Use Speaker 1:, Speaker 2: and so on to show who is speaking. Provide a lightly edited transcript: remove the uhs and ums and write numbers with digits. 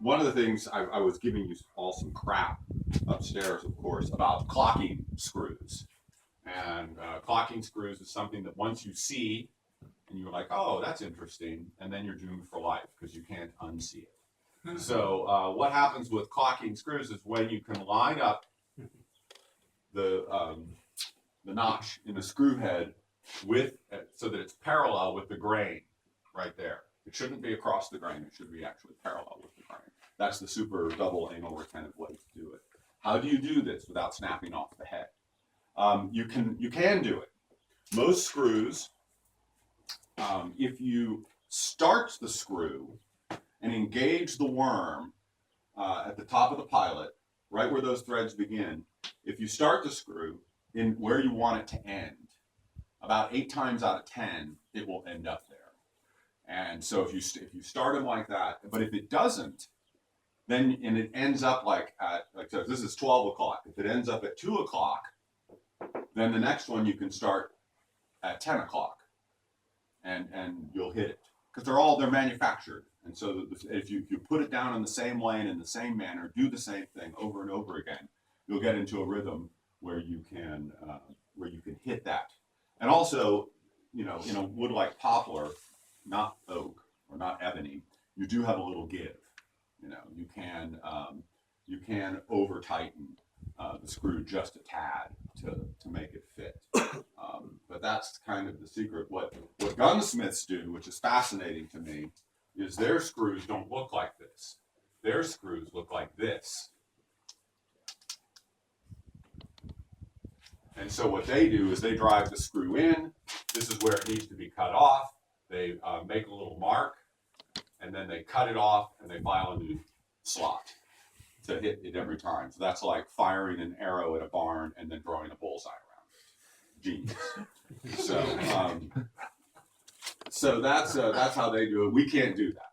Speaker 1: one of the things I was giving you all some crap upstairs, of course, about clocking screws. And clocking screws is something that once you see, and you're like, oh, that's interesting, and then you're doomed for life because you can't unsee it. So what happens with clocking screws is when you can line up the notch in the screw head with so that it's parallel with the grain right there. It shouldn't be across the grain. It should be actually parallel with the grain. That's the super double anal retentive way to do it. How do you do this without snapping off the head? You can do it. Most screws, if you start the screw and engage the worm at the top of the pilot, right where those threads begin, if you start the screw in where you want it to end, about 8 times out of 10, it will end up there. And so if you start them like that, but if it doesn't, then and it ends up like so this is 12 o'clock. If it ends up at 2 o'clock, then the next one you can start at 10 o'clock, and you'll hit it because they're manufactured. And so if you put it down in the same lane in the same manner, do the same thing over and over again, you'll get into a rhythm where you can hit that. And also, in a wood like poplar, not oak or not ebony, you do have a little give. You can over tighten the screw just a tad to make it fit. But that's kind of the secret. What gunsmiths do, which is fascinating to me, is their screws don't look like this. Their screws look like this. And so what they do is they drive the screw in. This is where it needs to be cut off. They make a little mark, and then they cut it off, and they file a new slot to hit it every time. So that's like firing an arrow at a barn and then throwing a bullseye around it. Genius. So that's how they do it. We can't do that.